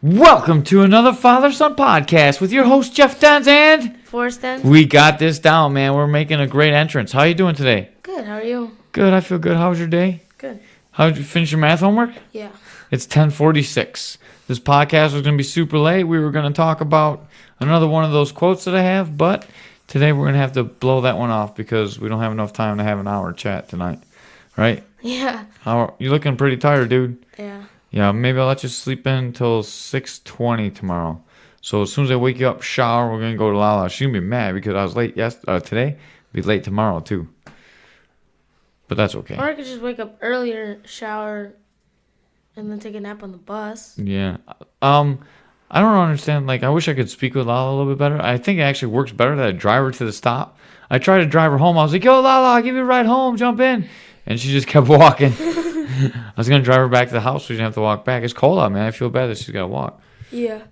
Welcome to another Father-Son podcast with your host, Jeff Dens and... Forrest Dens. We got this down, man. We're making a great entrance. How you doing today? Good, how are you? Good, I feel good. How was your day? Good. How did you finish your math homework? Yeah. It's 10:46. This podcast was going to be super late. We were going to talk about another one of those quotes that I have, but today we're going to have to blow that one off because we don't have enough time to have an hour chat tonight. Right? Yeah. You're looking pretty tired, dude. Yeah. Yeah, maybe I'll let you sleep in until 6:20 tomorrow. So as soon as I wake you up, shower, we're going to go to Lala. She's going to be mad because I was late today. Be late tomorrow, too. But that's okay. Or I could just wake up earlier, shower, and then take a nap on the bus. Yeah. I don't understand. Like, I wish I could speak with Lala a little bit better. I think it actually works better that I drive her to the stop. I tried to drive her home. I was like, yo, Lala, I'll give you a ride home. Jump in. And she just kept walking. I was going to drive her back to the house so she didn't have to walk back. It's cold out, man. I feel bad that she's got to walk. Yeah.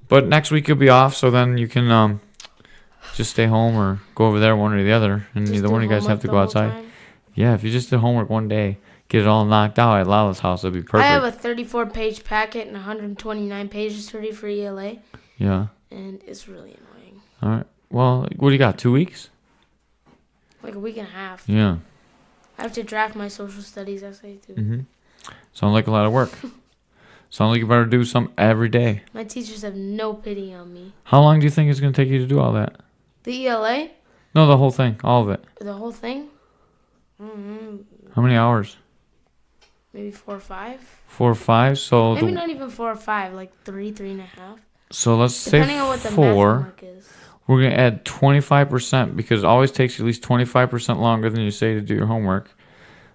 But next week you'll be off, so then you can just stay home or go over there, one or the other. And Just neither do one of you guys have to go outside. time. Yeah, if you just did homework one day, get it all knocked out at Lala's house, that'd be perfect. I have a 34-page packet and 129 pages ready for ELA. Yeah. And it's really annoying. All right. Well, what do you got, 2 weeks? Like a week and a half. Yeah. I have to draft my social studies essay, too. Mm-hmm. Sounds like a lot of work. Sounds like you better do something every day. My teachers have no pity on me. How long do you think it's going to take you to do all that? The ELA? No, the whole thing. All of it. The whole thing? Mm-hmm. How many hours? Maybe 4 or 5? 4 or 5? So Maybe not even 4 or 5, like 3.5. So let's Depending say on what the math 4. homework is. We're going to add 25% because it always takes you at least 25% longer than you say to do your homework.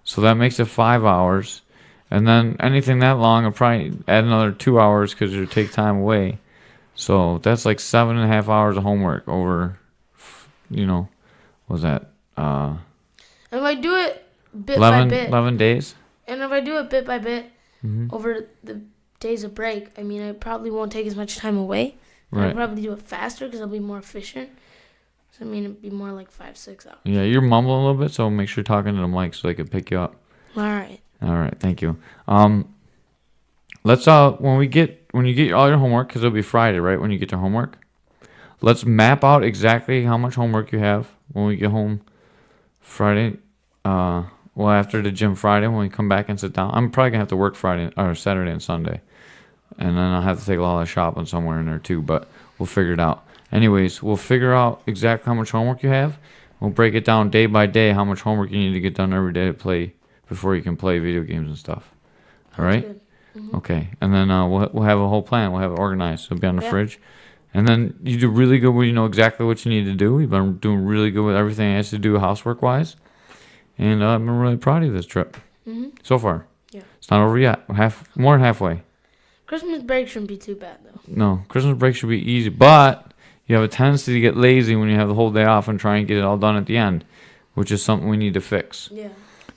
So that makes it 5 hours. And then anything that long, I'll probably add another 2 hours because it'll take time away. So that's like 7.5 hours of homework over, what was that? And if I do it bit 11, by bit, 11 days? and if I do it bit by bit Mm-hmm. over the days of break, I mean, I probably won't take as much time away. Right. I'll probably do it faster because I'll be more efficient. So, I mean, it'd be more like 5-6 hours. Yeah, you're mumbling a little bit, so make sure you're talking to the mic so they can pick you up. All right. All right, thank you. Let's when you get all your homework, because it'll be Friday, right? When you get your homework, let's map out exactly how much homework you have when we get home Friday. After the gym Friday, when we come back and sit down, I'm probably gonna have to work Friday or Saturday and Sunday, and then I'll have to take a lot of shopping somewhere in there too. But we'll figure it out. Anyways, we'll figure out exactly how much homework you have. We'll break it down day by day how much homework you need to get done every day to play before you can play video games and stuff. All right? Good. Mm-hmm. Okay. And then we'll have a whole plan. We'll have it organized. It'll be on the fridge. And then you do really good when you know exactly what you need to do. You've been doing really good with everything I asked you to do housework-wise. And I've been really proud of you this trip so far. Yeah. It's not over yet. We're more than halfway. Christmas break shouldn't be too bad, though. No, Christmas break should be easy. But you have a tendency to get lazy when you have the whole day off and try and get it all done at the end, which is something we need to fix. Yeah.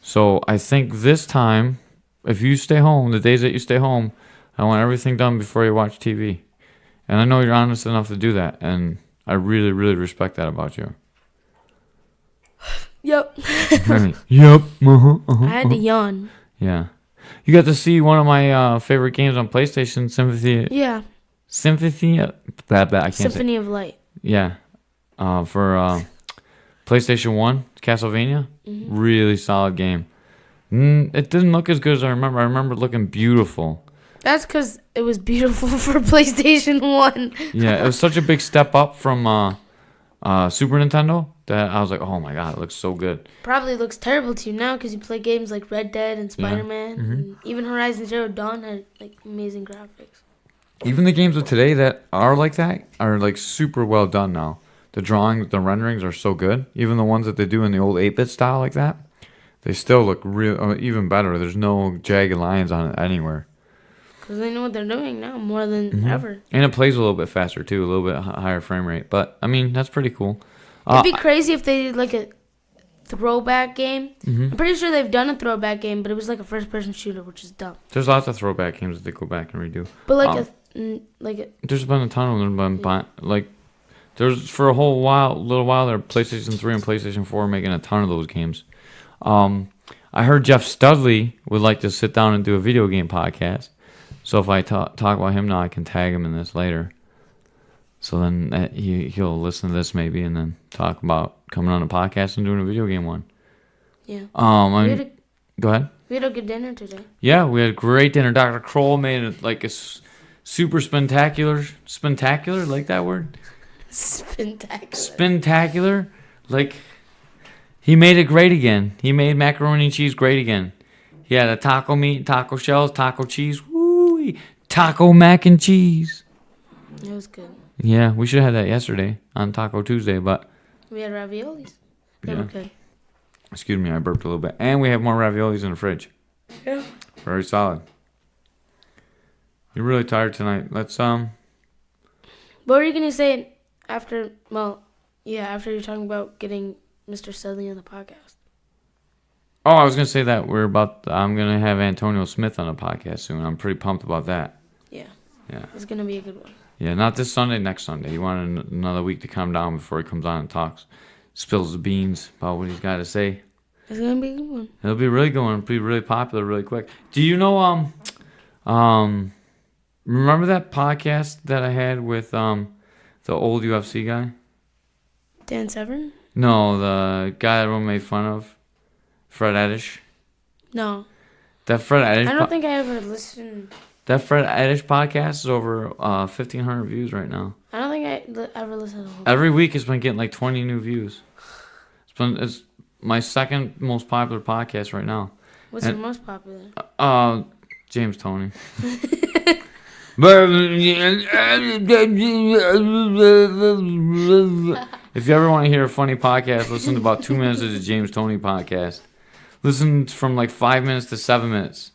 So I think this time, if you stay home, the days that you stay home, I want everything done before you watch TV. And I know you're honest enough to do that, and I really, really respect that about you. Yep. Yep. I had to yawn. Yeah. You got to see one of my favorite games on PlayStation, Symphony. Yeah. I can't say. Symphony of Light. Yeah. For PlayStation 1, Castlevania. Mm-hmm. Really solid game. It didn't look as good as I remember. I remember it looking beautiful. That's because it was beautiful for PlayStation 1. Yeah, it was such a big step up from Super Nintendo that I was like, oh my god, it looks so good. Probably looks terrible to you now because you play games like Red Dead and Spider-Man. Mm-hmm. And even Horizon Zero Dawn had like amazing graphics. Even the games of today that are like that are like super well done now. The drawing, the renderings are so good. Even the ones that they do in the old 8-bit style like that, they still look even better. There's no jagged lines on it anywhere. Because they know what they're doing now more than ever. And it plays a little bit faster too, a little bit higher frame rate. But I mean, that's pretty cool. It'd be crazy if they did like a throwback game. Mm-hmm. I'm pretty sure they've done a throwback game, but it was like a first-person shooter, which is dumb. There's lots of throwback games that they go back and redo. But like there's been a ton of them. Like there's for a little while there, PlayStation 3 and PlayStation 4 making a ton of those games. I heard Jeff Studley would like to sit down and do a video game podcast. So if I talk about him now, I can tag him in this later. So then he'll listen to this maybe and then talk about coming on a podcast and doing a video game one. Yeah. Go ahead. We had a good dinner today. Yeah, we had a great dinner. Dr. Kroll made it like a super spectacular, like that word? Spectacular. Like, he made it great again. He made macaroni and cheese great again. He had a taco meat, taco shells, taco cheese. Woo! Taco mac and cheese. It was good. Yeah, we should have had that yesterday on Taco Tuesday, but... We had raviolis. They were good. Excuse me, I burped a little bit. And we have more raviolis in the fridge. Yeah. Very solid. You're really tired tonight. Let's, What were you going to say after, after you're talking about getting Mr. Sedley on the podcast? Oh, I was going to say that I'm going to have Antonio Smith on the podcast soon. I'm pretty pumped about that. Yeah. Yeah. It's going to be a good one. Yeah, not this Sunday, next Sunday. You want another week to calm down before he comes on and talks. Spills the beans about what he's got to say. It's going to be a good one. It'll be really good one. It'll be really popular really quick. Do you know, remember that podcast that I had with, the old UFC guy? Dan Severn? No, the guy that everyone made fun of. Fred Edish. No. That Fred Edish. I don't think I ever listened. That Fred Edish podcast is over 1,500 views right now. I don't think I ever listened to the whole Every week it's been getting like 20 new views. It's my second most popular podcast right now. What's your most popular? James Toney. If you ever want to hear a funny podcast, listen to about 2 minutes of the James Toney podcast. Listen from like 5 minutes to 7 minutes.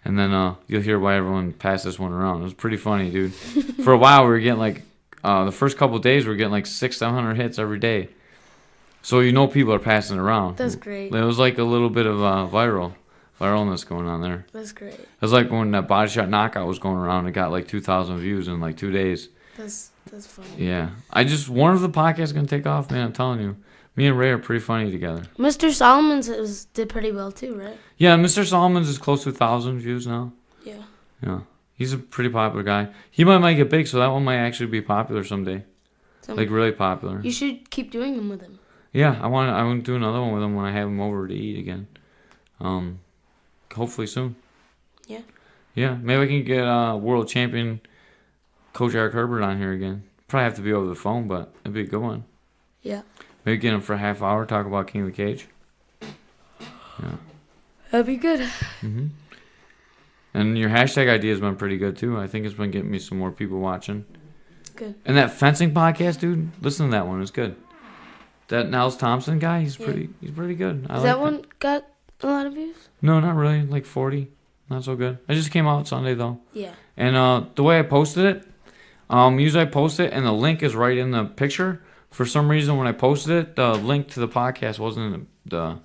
And then you'll hear why everyone passed this one around. It was pretty funny, dude. For a while, we were getting like, the first couple of days, we were getting like 600-700 hits every day. So you know people are passing it around. That's great. It was like a little bit of viralness going on there. That's great. It was like when that Body Shot Knockout was going around. It got like 2,000 views in like 2 days. That's funny. Yeah. I just wonder if the podcast is going to take off, man. I'm telling you. Me and Ray are pretty funny together. Mr. Solomon's did pretty well too, right? Yeah, Mr. Solomon's is close to 1,000 views now. Yeah. Yeah. He's a pretty popular guy. He might get big, so that one might actually be popular someday. Like really popular. You should keep doing them with him. Yeah, I want to do another one with him when I have him over to eat again. Hopefully soon. Yeah. Yeah, maybe I can get world champion Coach Eric Herbert on here again. Probably have to be over the phone, but it'd be a good one. Yeah. Maybe get him for a half hour, talk about King of the Cage. Yeah. That'd be good. Mm-hmm. And your hashtag idea has been pretty good, too. I think it's been getting me some more people watching. Good. And that fencing podcast, dude, listen to that one. It's good. That Niles Thompson guy, he's pretty good. Has that one got a lot of views? No, not really. Like 40. Not so good. I just came out Sunday, though. Yeah. And the way I posted it, usually I post it and the link is right in the picture. For some reason, when I posted it, the link to the podcast wasn't in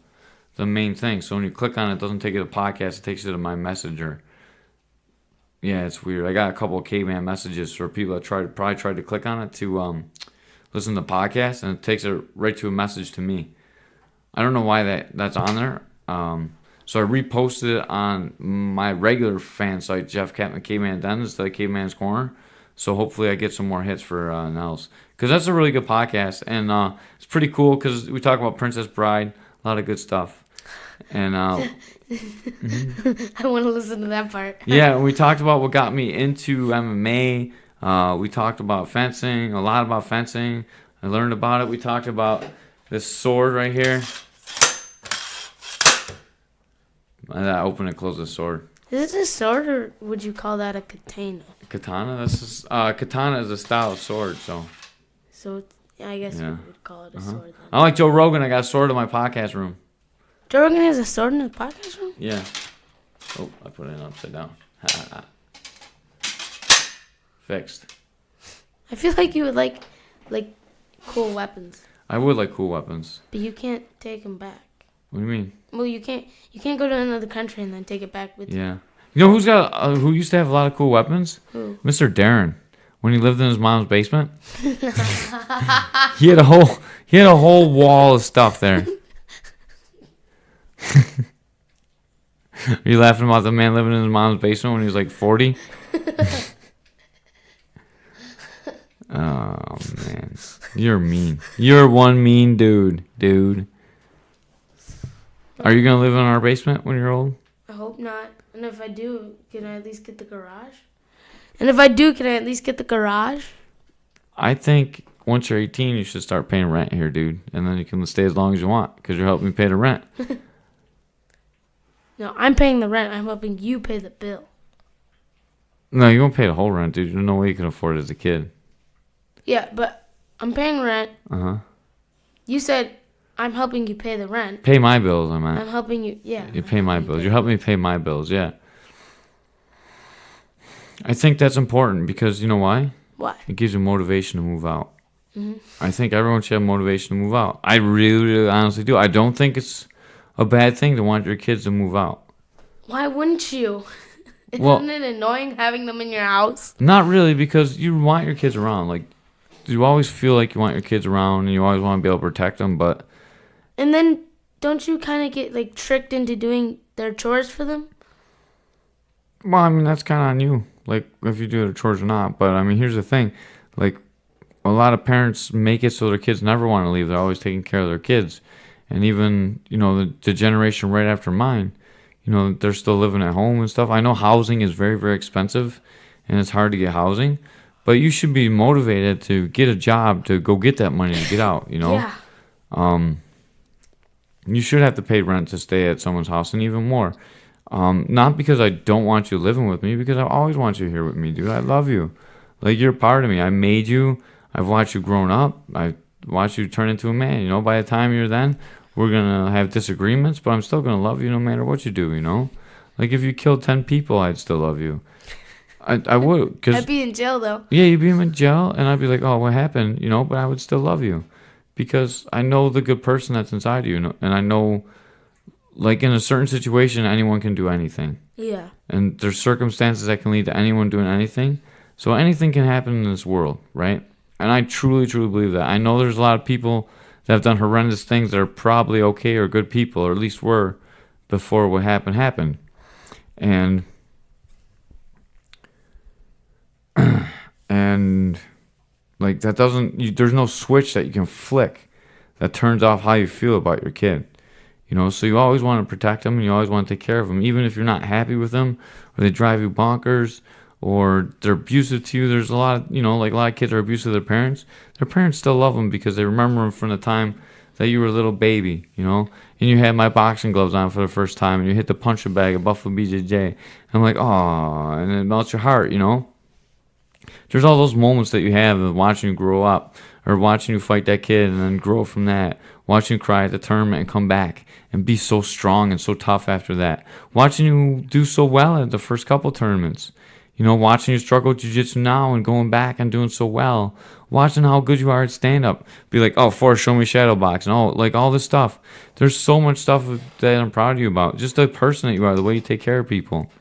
the main thing. So when you click on it, it doesn't take you to the podcast. It takes you to my messenger. Yeah, it's weird. I got a couple of caveman messages for people that probably tried to click on it to listen to the podcast, and it takes it right to a message to me. I don't know why that's on there. So I reposted it on my regular fan site, Jeff Catman Caveman Den, instead of Caveman's Corner. So hopefully I get some more hits for Nels. Because that's a really good podcast. And it's pretty cool because we talk about Princess Bride. A lot of good stuff. And mm-hmm. I want to listen to that part. Yeah, we talked about what got me into MMA. We talked about fencing, a lot about fencing. I learned about it. We talked about this sword right here. I open and close the sword. Is it a sword, or would you call that a katana? Katana? Katana is a style of sword, so. So I guess you would call it a sword. Then. I'm like Joe Rogan. I got a sword in my podcast room. Joe Rogan has a sword in his podcast room? Yeah. Oh, I put it upside down. Fixed. I feel like you would like cool weapons. I would like cool weapons. But you can't take them back. What do you mean? Well, you can't go to another country and then take it back with you. Yeah. You know who used to have a lot of cool weapons? Who? Mr. Darren. When he lived in his mom's basement. he had a whole wall of stuff there. Are you laughing about the man living in his mom's basement when he was like 40? Oh, man. You're mean. You're one mean dude. Are you going to live in our basement when you're old? I hope not. And if I do, can I at least get the garage? And if I do, can I at least get the garage? I think once you're 18, you should start paying rent here, dude. And then you can stay as long as you want because you're helping me pay the rent. No, I'm paying the rent. I'm helping you pay the bill. No, you won't pay the whole rent, dude. There's no way you can afford it as a kid. Yeah, but I'm paying rent. Uh-huh. You said I'm helping you pay the rent. Pay my bills, I meant. I'm helping you, yeah. You pay my bills. You're helping me pay my bills, yeah. I think that's important because you know why? Why? It gives you motivation to move out. Mm-hmm. I think everyone should have motivation to move out. I really honestly do. I don't think it's a bad thing to want your kids to move out. Why wouldn't you? Well, Isn't it annoying having them in your house? Not really, because you want your kids around. Like, you always feel like you want your kids around and you always want to be able to protect them, but... And then don't you kind of get, like, tricked into doing their chores for them? Well, I mean, that's kind of on you. Like, if you do their chores or not. But, I mean, here's the thing. Like, a lot of parents make it so their kids never want to leave. They're always taking care of their kids. And even, you know, the generation right after mine, you know, they're still living at home and stuff. I know housing is very, very expensive, and it's hard to get housing. But you should be motivated to get a job to go get that money to get out, you know? Yeah. You should have to pay rent to stay at someone's house, and even more. Not because I don't want you living with me, because I always want you here with me, dude. I love you. Like, you're part of me. I made you. I've watched you grown up. I watched you turn into a man. You know, by the time you're then, we're going to have disagreements, but I'm still going to love you no matter what you do, you know? Like, if you killed 10 people, I'd still love you. I would. Cause, I'd be in jail, though. Yeah, you'd be in jail, and I'd be like, oh, what happened? You know, but I would still love you. Because I know the good person that's inside you, and I know, like, in a certain situation, anyone can do anything. Yeah. And there's circumstances that can lead to anyone doing anything. So anything can happen in this world, right? And I truly, truly believe that. I know there's a lot of people that have done horrendous things that are probably okay or good people, or at least were before what happened. And like, that doesn't, there's no switch that you can flick that turns off how you feel about your kid. You know, so you always want to protect them and you always want to take care of them. Even if you're not happy with them, or they drive you bonkers, or they're abusive to you. There's a lot of, you know, like a lot of kids are abusive to their parents. Their parents still love them because they remember them from the time that you were a little baby, you know. And you had my boxing gloves on for the first time and you hit the punching bag at Buffalo BJJ. I'm like, oh, and it melts your heart, you know. There's all those moments that you have of watching you grow up, or watching you fight that kid and then grow from that, watching you cry at the tournament and come back and be so strong and so tough after that, watching you do so well at the first couple tournaments, you know, watching you struggle with jiu-jitsu now and going back and doing so well, watching how good you are at stand-up, be like, oh, Forrest, show me shadow box, and oh, like all this stuff. There's so much stuff that I'm proud of you about, just the person that you are, the way you take care of people.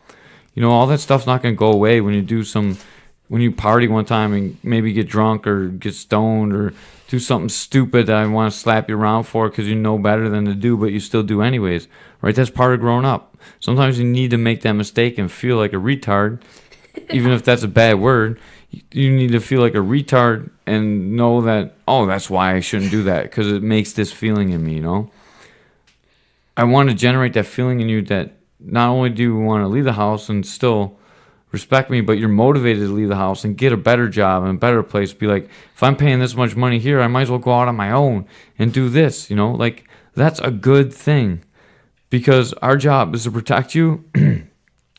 You know, all that stuff's not going to go away when you party one time and maybe get drunk or get stoned or do something stupid that I want to slap you around for because you know better than to do, but you still do anyways, right? That's part of growing up. Sometimes you need to make that mistake and feel like a retard, even if that's a bad word. You need to feel like a retard and know that, oh, that's why I shouldn't do that, because it makes this feeling in me, you know? I want to generate that feeling in you that not only do you want to leave the house and still respect me, but you're motivated to leave the house and get a better job and a better place. Be like, if I'm paying this much money here, I might as well go out on my own and do this, you know? Like, that's a good thing, because our job is to protect you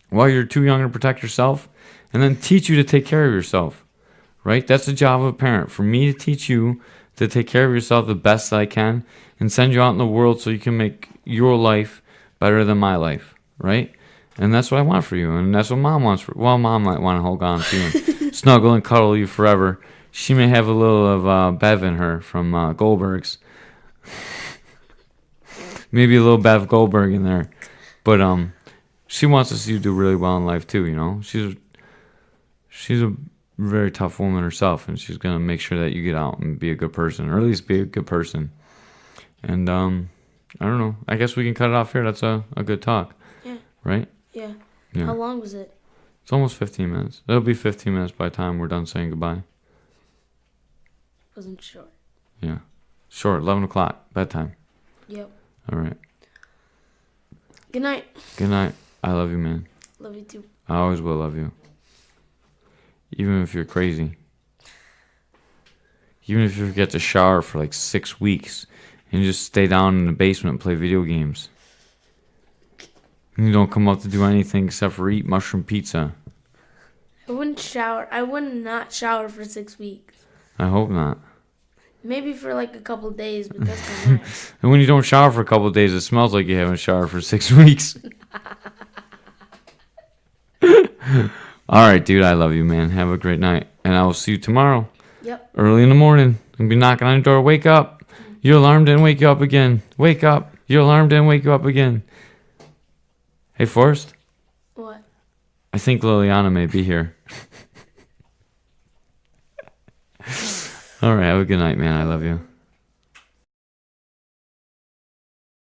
while you're too young to protect yourself, and then teach you to take care of yourself, right? That's the job of a parent, for me to teach you to take care of yourself the best that I can and send you out in the world so you can make your life better than my life, right? And that's what I want for you, and that's what Mom wants for. Well, Mom might want to hold on to you and snuggle and cuddle you forever. She may have a little of Bev in her from Goldberg's. Maybe a little Bev Goldberg in there. But she wants to see you do really well in life too, you know? She's a very tough woman herself, and she's going to make sure that you get out and be a good person, or at least be a good person. And I don't know. I guess we can cut it off here. That's a good talk. Yeah. right? Yeah. Yeah. How long was it? It's almost 15 minutes. It'll be 15 minutes by the time we're done saying goodbye. Wasn't sure. Yeah. Short, 11 o'clock, bedtime. Yep. All right. Good night. Good night. I love you, man. Love you too. I always will love you. Even if you're crazy. Even if you forget to shower for like 6 weeks and you just stay down in the basement and play video games. And you don't come up to do anything except for eat mushroom pizza. I wouldn't shower. I would not shower for 6 weeks. I hope not. Maybe for like a couple days, but that's not nice. And when you don't shower for a couple of days, it smells like you haven't showered for 6 weeks. All right, dude. I love you, man. Have a great night. And I will see you tomorrow. Yep. Early in the morning. I'm going to be knocking on your door. Wake up. Your alarm didn't wake you up again. Wake up. Your alarm didn't wake you up again. Hey, Forrest. What? I think Liliana may be here. All right. Have a good night, man. I love you.